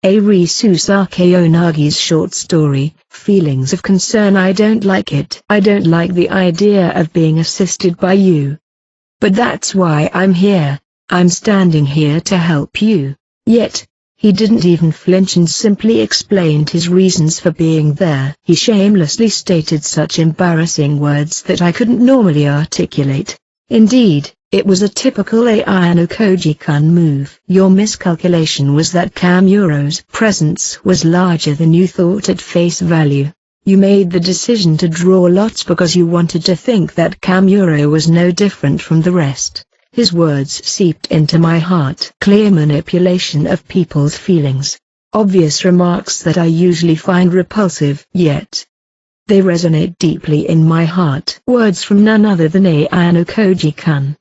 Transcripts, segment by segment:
Arisu Sakayonagi's short story, Feelings of Concern. I don't like it. I don't like the idea of being assisted by you. But that's why I'm here. I'm standing here to help you. Yet, he didn't even flinch and simply explained his reasons for being there. He shamelessly stated such embarrassing words that I couldn't normally articulate. Indeed, it was a typical Ayano Koji-kun move. Your miscalculation was that Kamuro's presence was larger than you thought at face value. You made the decision to draw lots because you wanted to think that Kamuro was no different from the rest. His words seeped into my heart. Clear manipulation of people's feelings. Obvious remarks that I usually find repulsive, yet they resonate deeply in my heart. Words from none other than Ayano Koji-kun.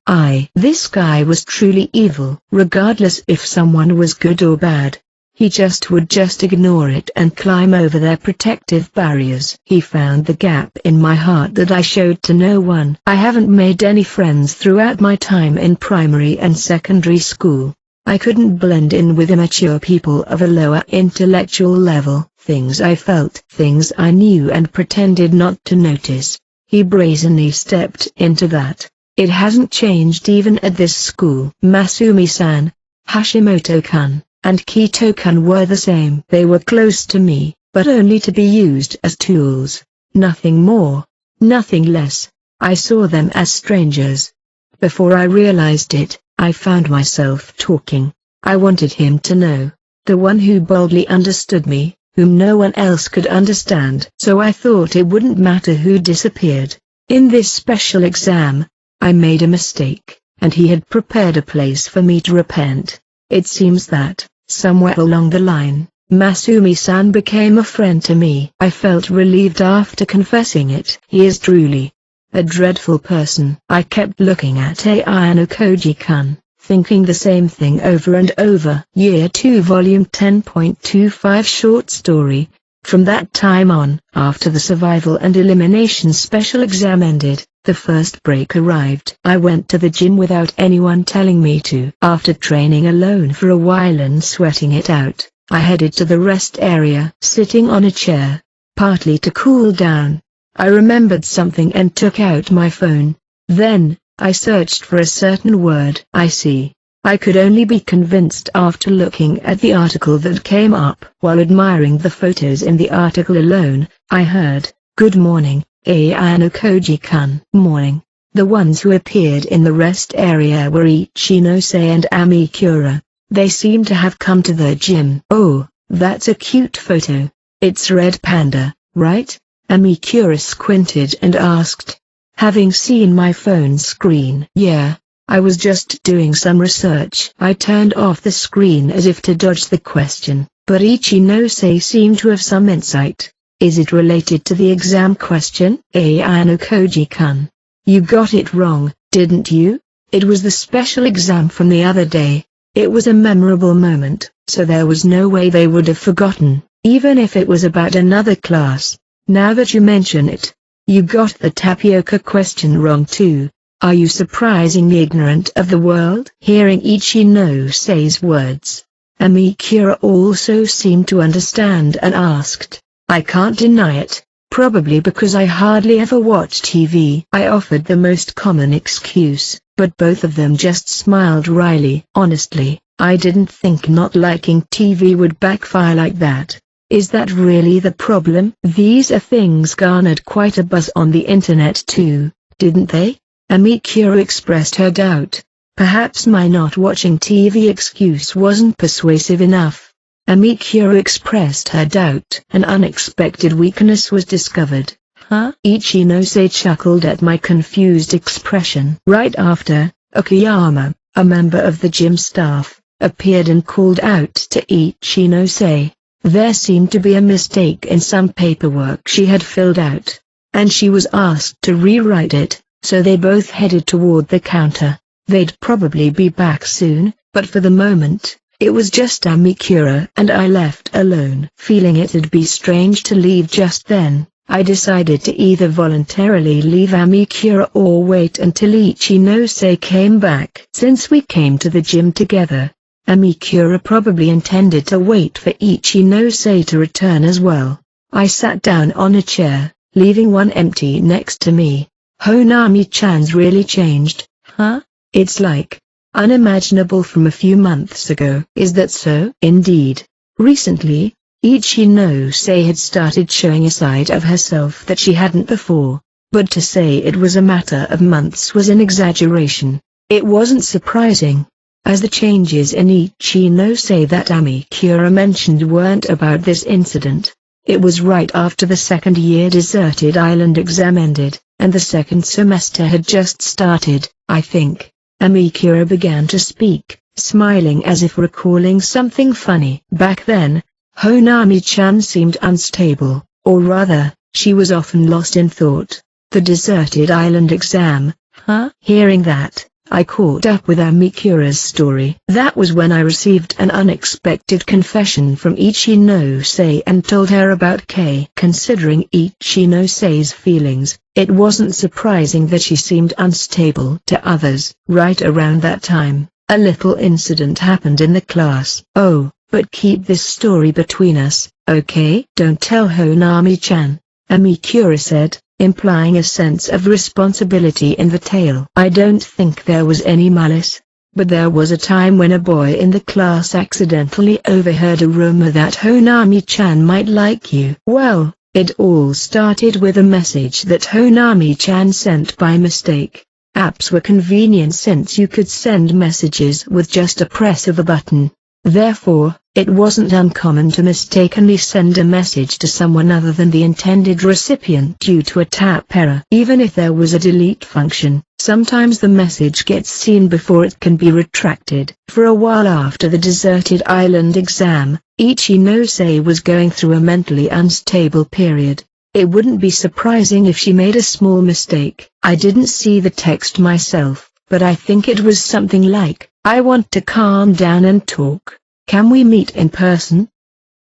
This guy was truly evil. Regardless if someone was good or bad, he would just ignore it and climb over their protective barriers. He found the gap in my heart that I showed to no one. I haven't made any friends throughout my time in primary and secondary school. I couldn't blend in with immature people of a lower intellectual level. Things I felt, things I knew and pretended not to notice. He brazenly stepped into that. It hasn't changed even at this school. Masumi-san, Hashimoto-kun, and Kito-kun were the same. They were close to me, but only to be used as tools. Nothing more, nothing less. I saw them as strangers. Before I realized it, I found myself talking. I wanted him to know. The one who boldly understood me, whom no one else could understand. So I thought it wouldn't matter who disappeared. In this special exam, I made a mistake, and he had prepared a place for me to repent. It seems that, somewhere along the line, Masumi-san became a friend to me. I felt relieved after confessing it. He is truly a dreadful person. I kept looking at Ayano Koji-kun, thinking the same thing over and over. Year 2 Volume 10.25 Short Story. From that time on, after the survival and elimination special exam ended, the first break arrived. I went to the gym without anyone telling me to. After training alone for a while and sweating it out, I headed to the rest area. Sitting on a chair, partly to cool down, I remembered something and took out my phone. Then, I searched for a certain word. I see. I could only be convinced after looking at the article that came up. While admiring the photos in the article alone, I heard, "Good morning, Ayano Koji-kun." Morning. The ones who appeared in the rest area were Ichinose and Amikura. They seemed to have come to the gym. "Oh, that's a cute photo. It's Red Panda, right?" Amikura squinted and asked, having seen my phone screen. "Yeah, I was just doing some research." I turned off the screen as if to dodge the question, but Ichinose seemed to have some insight. "Is it related to the exam question?" "Ayano Koji-kun, you got it wrong, didn't you? It was the special exam from the other day. It was a memorable moment, so there was no way they would have forgotten, even if it was about another class. Now that you mention it, you got the tapioca question wrong too. Are you surprisingly ignorant of the world?" Hearing Ichinose-say's words, Amikura also seemed to understand and asked, "I can't deny it, probably because I hardly ever watch TV." I offered the most common excuse, but both of them just smiled wryly. Honestly, I didn't think not liking TV would backfire like that. Is that really the problem? These things garnered quite a buzz on the internet too, didn't they? Amikura expressed her doubt. Perhaps my not watching TV excuse wasn't persuasive enough. Amikura expressed her doubt. An unexpected weakness was discovered. Huh? Ichinose chuckled at my confused expression. Right after, Akiyama, a member of the gym staff, appeared and called out to Ichinose. There seemed to be a mistake in some paperwork she had filled out, and she was asked to rewrite it, so they both headed toward the counter. They'd probably be back soon, but for the moment, it was just Amikura and I left alone. Feeling it'd be strange to leave just then, I decided to either voluntarily leave Amikura or wait until Ichinose came back. Since we came to the gym together, Amikura probably intended to wait for Ichinose to return as well. I sat down on a chair, leaving one empty next to me. Honami-chan's really changed, huh? It's like unimaginable from a few months ago. Is that so? Indeed. Recently, Ichinose had started showing a side of herself that she hadn't before. But to say it was a matter of months was an exaggeration. It wasn't surprising, as the changes in Ichinose that Amikura mentioned weren't about this incident. It was right after the second-year deserted island exam ended, and the second semester had just started, I think. Amikura began to speak, smiling as if recalling something funny. Back then, Honami-chan seemed unstable, or rather, she was often lost in thought. The deserted island exam, huh? Hearing that, I caught up with Amikura's story. That was when I received an unexpected confession from Ichinose and told her about Kei. Considering Ichinose's feelings, it wasn't surprising that she seemed unstable to others. Right around that time, a little incident happened in the class. Oh, but keep this story between us, okay? Don't tell Honami-chan, Amikura said, implying a sense of responsibility in the tale. I don't think there was any malice, but there was a time when a boy in the class accidentally overheard a rumor that Honami-chan might like you. Well, it all started with a message that Honami-chan sent by mistake. Apps were convenient since you could send messages with just a press of a button. Therefore, it wasn't uncommon to mistakenly send a message to someone other than the intended recipient due to a tap error. Even if there was a delete function, sometimes the message gets seen before it can be retracted. For a while after the deserted island exam, Ichinose was going through a mentally unstable period. It wouldn't be surprising if she made a small mistake. I didn't see the text myself, but I think it was something like, "I want to calm down and talk. Can we meet in person?"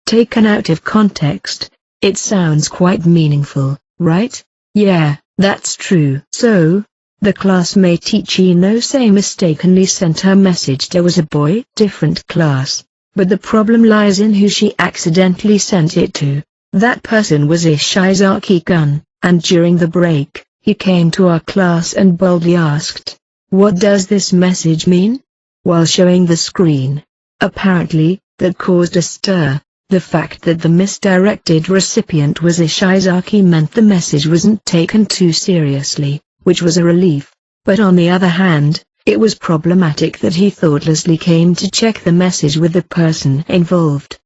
Taken out of context, it sounds quite meaningful, right? Yeah, that's true. So, the classmate Ichinose mistakenly sent her message. There was a boy, different class. But the problem lies in who she accidentally sent it to. That person was Ishizaki-kun, and during the break, he came to our class and boldly asked, "What does this message mean?" while showing the screen. Apparently, that caused a stir. The fact that the misdirected recipient was Ishizaki meant the message wasn't taken too seriously, which was a relief. But on the other hand, it was problematic that he thoughtlessly came to check the message with the person involved.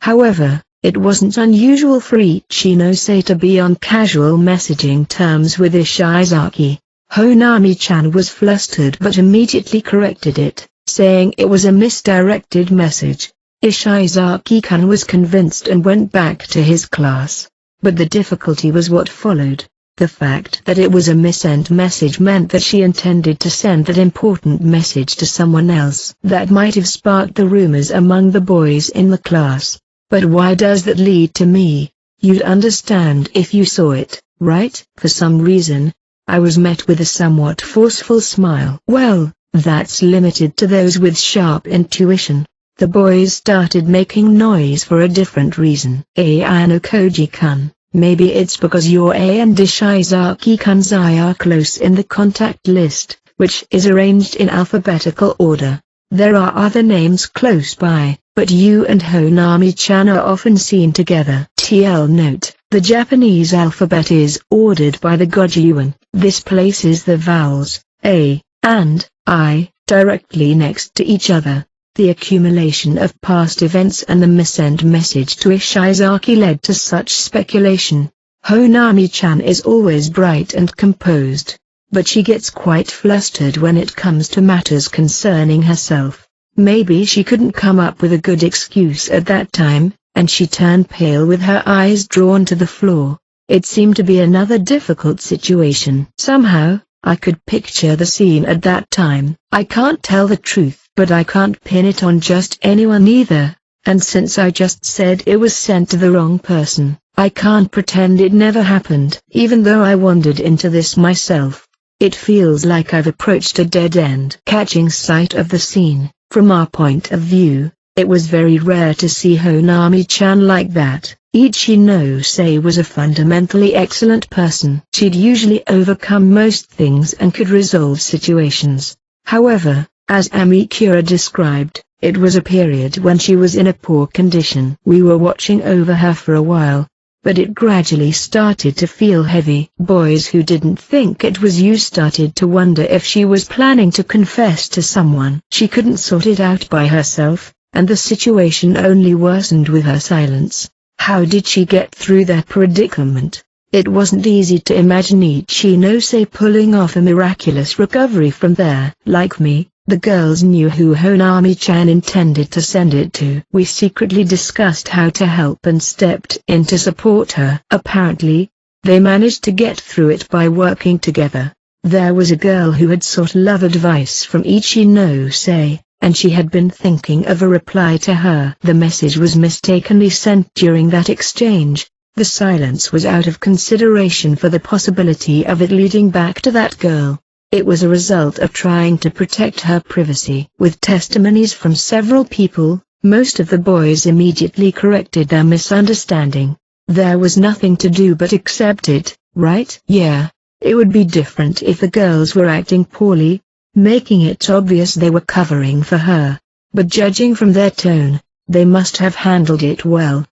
However, it wasn't unusual for Ichinose to be on casual messaging terms with Ishizaki. Honami-chan was flustered but immediately corrected it, saying it was a misdirected message. Ishizaki-kun was convinced and went back to his class. But the difficulty was what followed. The fact that it was a missent message meant that she intended to send that important message to someone else. That might have sparked the rumors among the boys in the class. But why does that lead to me? You'd understand if you saw it, right? For some reason, I was met with a somewhat forceful smile. Well, that's limited to those with sharp intuition. The boys started making noise for a different reason. Ayano Koji-kun, maybe it's because your A and Ishizaki-kun's I are close in the contact list, which is arranged in alphabetical order. There are other names close by, but you and Honami-chan are often seen together. TL note, the Japanese alphabet is ordered by the Gojuon. This places the vowels, A, and I, directly next to each other. The accumulation of past events and the missent message to Ishizaki led to such speculation. Honami-chan is always bright and composed, but she gets quite flustered when it comes to matters concerning herself. Maybe she couldn't come up with a good excuse at that time, and she turned pale with her eyes drawn to the floor. It seemed to be another difficult situation. Somehow, I could picture the scene at that time. I can't tell the truth, but I can't pin it on just anyone either, and since I just said it was sent to the wrong person, I can't pretend it never happened. Even though I wandered into this myself, It feels like I've approached a dead end. Catching sight of the scene, from our point of view, it was very rare to see Honami-chan like that. Ichinose was a fundamentally excellent person. She'd usually overcome most things and could resolve situations. However, as Amikura described, it was a period when she was in a poor condition. We were watching over her for a while, but it gradually started to feel heavy. Boys who didn't think it was you started to wonder if she was planning to confess to someone. She couldn't sort it out by herself, and the situation only worsened with her silence. How did she get through that predicament? It wasn't easy to imagine Ichinose pulling off a miraculous recovery from there. Like me, the girls knew who Honami-chan intended to send it to. We secretly discussed how to help and stepped in to support her. Apparently, they managed to get through it by working together. There was a girl who had sought love advice from Ichinose, and she had been thinking of a reply to her. The message was mistakenly sent during that exchange. The silence was out of consideration for the possibility of it leading back to that girl. It was a result of trying to protect her privacy. With testimonies from several people, most of the boys immediately corrected their misunderstanding. There was nothing to do but accept it, right? Yeah, it would be different if the girls were acting poorly, making it obvious they were covering for her. But judging from their tone, they must have handled it well.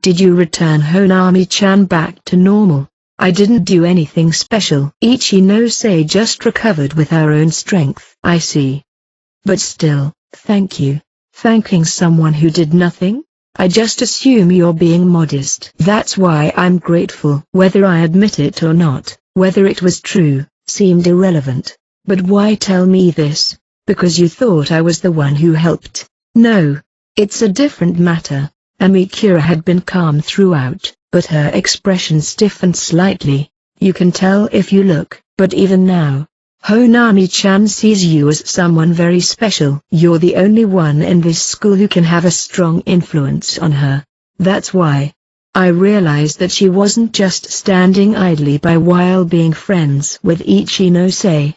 Did you return Honami-chan back to normal? I didn't do anything special. Ichinose just recovered with her own strength. I see. But still, thank you. Thanking someone who did nothing? I just assume you're being modest. That's why I'm grateful. Whether I admit it or not, whether it was true, seemed irrelevant. But why tell me this? Because you thought I was the one who helped. No. It's a different matter. Amikura had been calm throughout, but her expression stiffened slightly. You can tell if you look, but even now, Honami-chan sees you as someone very special. You're the only one in this school who can have a strong influence on her. That's why. I realized that she wasn't just standing idly by while being friends with Ichinose.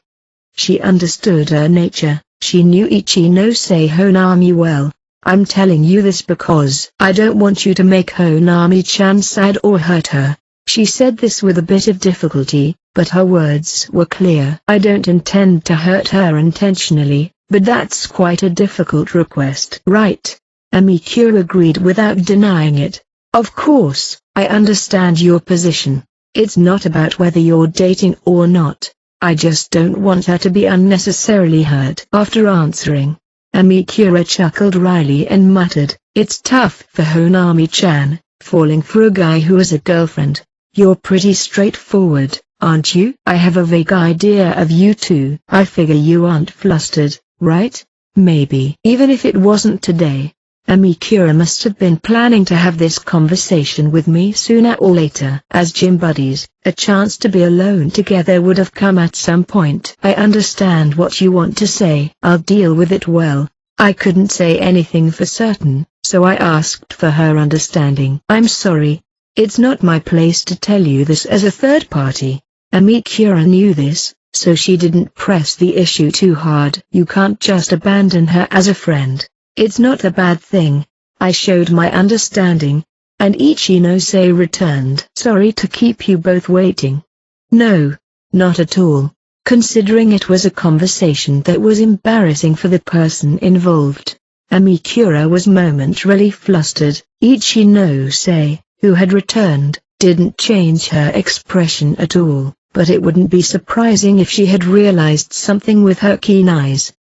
She understood her nature. She knew Ichinose Honami well. I'm telling you this because I don't want you to make Honami-chan sad or hurt her. She said this with a bit of difficulty, but her words were clear. I don't intend to hurt her intentionally, but that's quite a difficult request. Right. Amikura agreed without denying it. Of course, I understand your position. It's not about whether you're dating or not. I just don't want her to be unnecessarily hurt. After answering, Amikura chuckled wryly and muttered, "It's tough for Honami-chan, falling for a guy who has a girlfriend. You're pretty straightforward, aren't you? I have a vague idea of you two. I figure you aren't flustered, right? Maybe. Even if it wasn't today, Amikura must have been planning to have this conversation with me sooner or later. As gym buddies, a chance to be alone together would have come at some point. I understand what you want to say. I'll deal with it well." I couldn't say anything for certain, so I asked for her understanding. "I'm sorry. It's not my place to tell you this as a third party." Amikura knew this, so she didn't press the issue too hard. "You can't just abandon her as a friend. It's not a bad thing." I showed my understanding, and Ichinose returned. "Sorry to keep you both waiting." "No, not at all, considering it was a conversation that was embarrassing for the person involved." Amikura was momentarily flustered. Ichinose, who had returned, didn't change her expression at all, but it wouldn't be surprising if she had realized something with her keen eyes.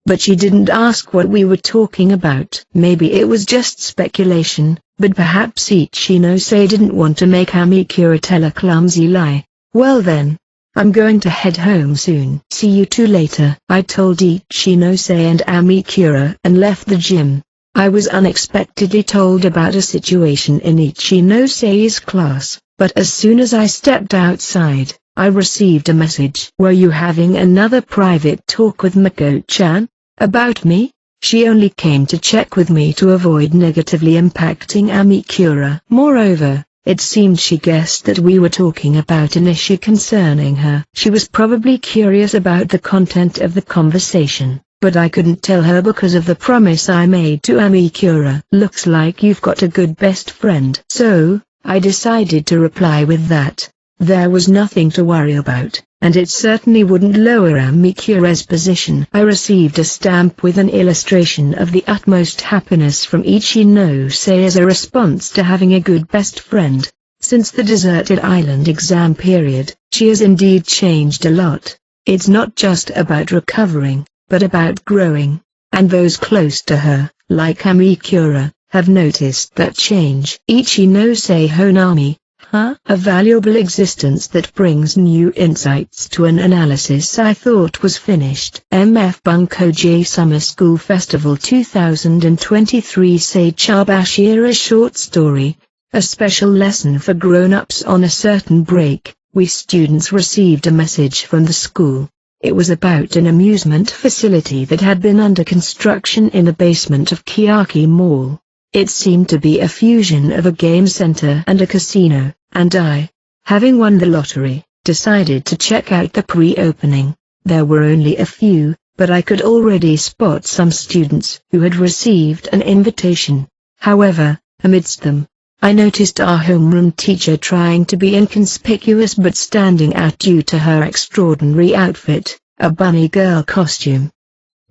But she didn't ask what we were talking about. Maybe it was just speculation, but perhaps Ichinose didn't want to make Amikura tell a clumsy lie. "Well then, I'm going to head home soon. See you two later." I told Ichinose and Amikura and left the gym. I was unexpectedly told about a situation in Ichinose's class, but as soon as I stepped outside, I received a message. "Were you having another private talk with Mako-chan? About me?" She only came to check with me to avoid negatively impacting Amikura. Moreover, It seemed she guessed that we were talking about an issue concerning her. She was probably curious about the content of the conversation, but I couldn't tell her because of the promise I made to Amikura. Looks like you've got a good best friend. So, I decided to reply with that. There was nothing to worry about, and it certainly wouldn't lower Amikura's position. I received a stamp with an illustration of the utmost happiness from Ichinose as a response to having a good best friend. Since the deserted island exam period, she has indeed changed a lot. It's not just about recovering, but about growing, and those close to her, like Amikura, have noticed that change. Ichinose Honami. A valuable existence that brings new insights to an analysis I thought was finished. MF Bunko J Summer School Festival 2023 Say Chabashira short story. A special lesson for grown-ups on a certain break. We students received a message from the school. It was about an amusement facility that had been under construction in the basement of Kiyaki Mall. It seemed to be a fusion of a game center and a casino, and I, having won the lottery, decided to check out the pre-opening. There were only a few, but I could already spot some students who had received an invitation. However, amidst them, I noticed our homeroom teacher trying to be inconspicuous but standing out due to her extraordinary outfit, a bunny girl costume.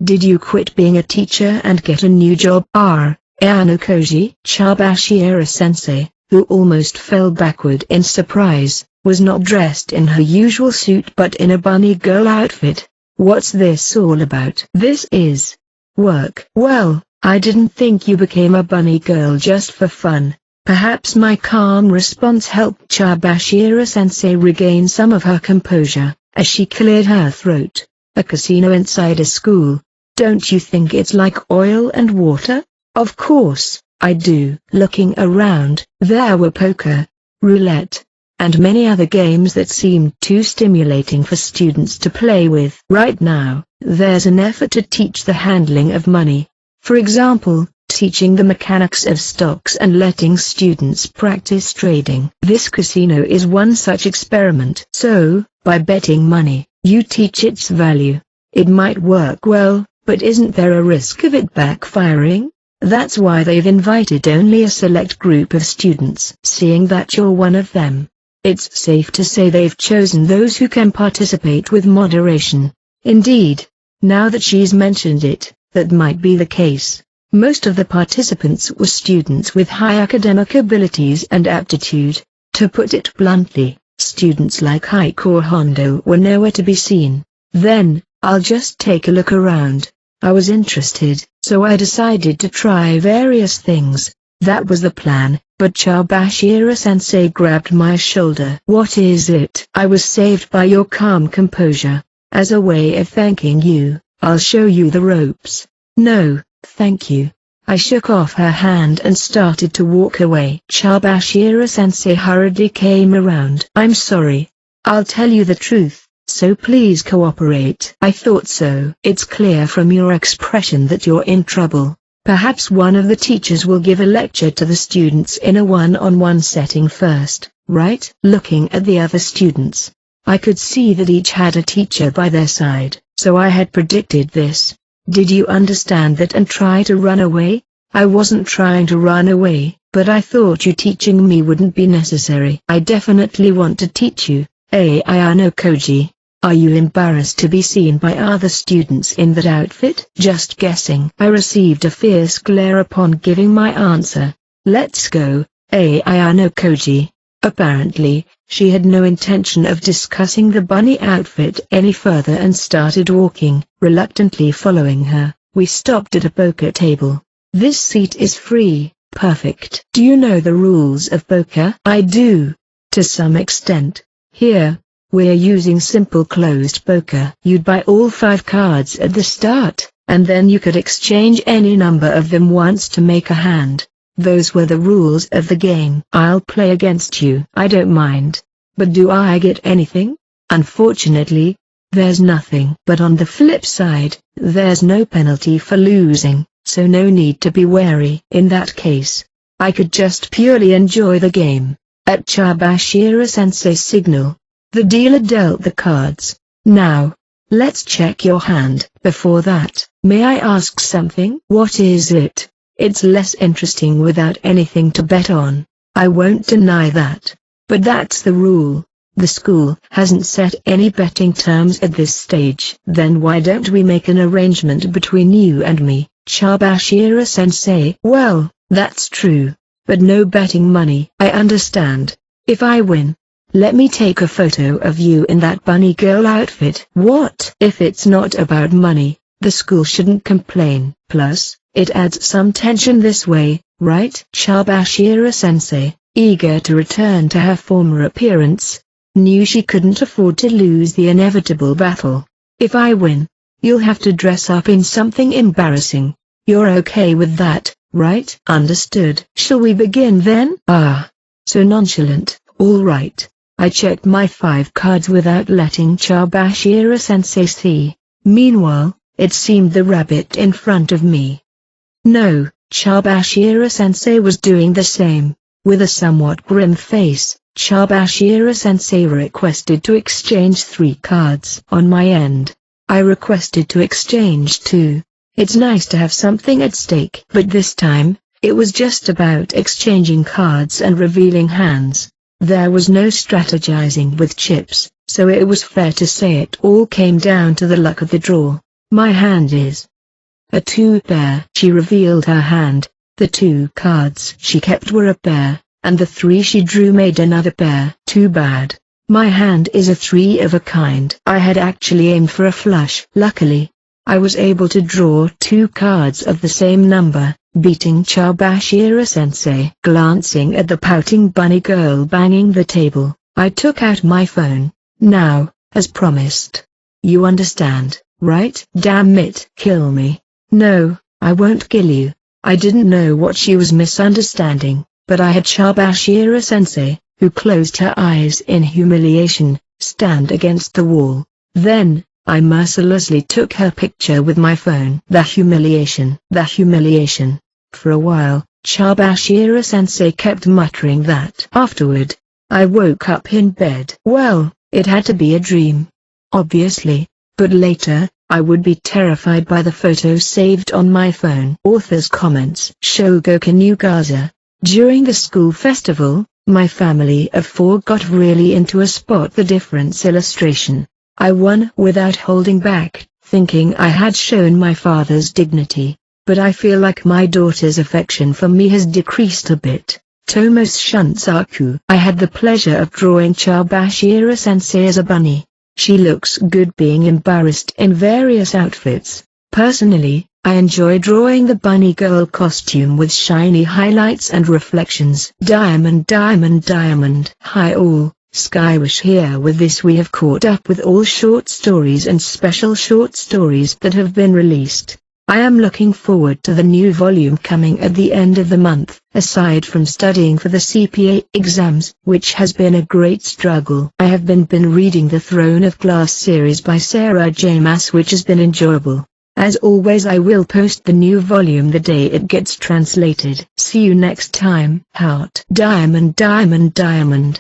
Did you quit being a teacher and get a new job? Anukoji Chabashira-sensei, who almost fell backward in surprise, was not dressed in her usual suit but in a bunny girl outfit. What's this all about? This is work. Well, I didn't think you became a bunny girl just for fun. Perhaps my calm response helped Chabashira-sensei regain some of her composure, as she cleared her throat. A casino inside a school. Don't you think it's like oil and water? Of course, I do. Looking around, there were poker, roulette, and many other games that seemed too stimulating for students to play with. Right now, there's an effort to teach the handling of money. For example, teaching the mechanics of stocks and letting students practice trading. This casino is one such experiment. So, by betting money, you teach its value. It might work well, but isn't there a risk of it backfiring? That's why they've invited only a select group of students. Seeing that you're one of them, it's safe to say they've chosen those who can participate with moderation. Indeed, now that she's mentioned it, that might be the case. Most of the participants were students with high academic abilities and aptitude. To put it bluntly, students like Hiko Hondo were nowhere to be seen. Then, I'll just take a look around. I was interested, so I decided to try various things. That was the plan, but Chabashira-sensei grabbed my shoulder. What is it? I was saved by your calm composure. As a way of thanking you, I'll show you the ropes. No, thank you. I shook off her hand and started to walk away. Chabashira-sensei hurriedly came around. I'm sorry. I'll tell you the truth. So please cooperate. I thought so. It's clear from your expression that you're in trouble. Perhaps one of the teachers will give a lecture to the students in a one-on-one setting first, right? Looking at the other students, I could see that each had a teacher by their side, so I had predicted this. Did you understand that and try to run away? I wasn't trying to run away, but I thought you teaching me wouldn't be necessary. I definitely want to teach you. Anukoji. Are you embarrassed to be seen by other students in that outfit? Just guessing. I received a fierce glare upon giving my answer. Let's go, Anukoji. Apparently, she had no intention of discussing the bunny outfit any further and started walking. Reluctantly following her, we stopped at a poker table. This seat is free. Perfect. Do you know the rules of poker? I do. To some extent. Here, we're using simple closed poker. You'd buy all 5 cards at the start, and then you could exchange any number of them once to make a hand. Those were the rules of the game. I'll play against you. I don't mind. But do I get anything? Unfortunately, there's nothing. But on the flip side, there's no penalty for losing, so no need to be wary. In that case, I could just purely enjoy the game. At Chabashira-sensei's signal, the dealer dealt the cards. "Now, let's check your hand. Before that, may I ask something?" "What is it?" "It's less interesting without anything to bet on. I won't deny that. But that's the rule. The school hasn't set any betting terms at this stage." "Then why don't we make an arrangement between you and me, Chabashira-sensei?" "Well, that's true. But no betting money." "I understand. If I win, let me take a photo of you in that bunny girl outfit." "What?" "If it's not about money, the school shouldn't complain. Plus, it adds some tension this way, right?" Chabashira-sensei, eager to return to her former appearance, knew she couldn't afford to lose the inevitable battle. "If I win, you'll have to dress up in something embarrassing. You're okay with that, right?" "Understood." "Shall we begin then?" "Ah, so nonchalant." "All right." I checked my 5 cards without letting Chabashira-sensei see. Meanwhile, it seemed the rabbit in front of me. No, Chabashira-sensei was doing the same. With a somewhat grim face, Chabashira-sensei requested to exchange 3 cards. On my end, I requested to exchange 2. It's nice to have something at stake. But this time, it was just about exchanging cards and revealing hands. There was no strategizing with chips, so it was fair to say it all came down to the luck of the draw. "My hand is a 2 pair." She revealed her hand. The 2 cards she kept were a pair, and the 3 she drew made another pair. "Too bad. My hand is a 3 of a kind." I had actually aimed for a flush. Luckily, I was able to draw 2 cards of the same number, beating Chabashira-sensei. Glancing at the pouting bunny girl banging the table, I took out my phone. "Now, as promised. You understand, right?" "Damn it." "Kill me." "No, I won't kill you." I didn't know what she was misunderstanding, but I had Chabashira-sensei, who closed her eyes in humiliation, stand against the wall. Then, I mercilessly took her picture with my phone. The humiliation. The humiliation. For a while, Chabashira-sensei kept muttering that. Afterward, I woke up in bed. Well, it had to be a dream. Obviously, but later, I would be terrified by the photos saved on my phone. Author's comments. Shogoku Nugaza. During the school festival, my family of 4 got really into a spot the difference illustration. I won without holding back, thinking I had shown my father's dignity, but I feel like my daughter's affection for me has decreased a bit. Tomos Shunsaku. I had the pleasure of drawing Chabashira-sensei as a bunny. She looks good being embarrassed in various outfits. Personally, I enjoy drawing the bunny girl costume with shiny highlights and reflections. Diamond, diamond, diamond. Hi all. Skywish here. With this we have caught up with all short stories and special short stories that have been released. I am looking forward to the new volume coming at the end of the month. Aside from studying for the CPA exams, which has been a great struggle, I have been reading the Throne of Glass series by Sarah J. Maas, which has been enjoyable. As always, I will post the new volume the day it gets translated. See you next time. Heart. Diamond, diamond, diamond.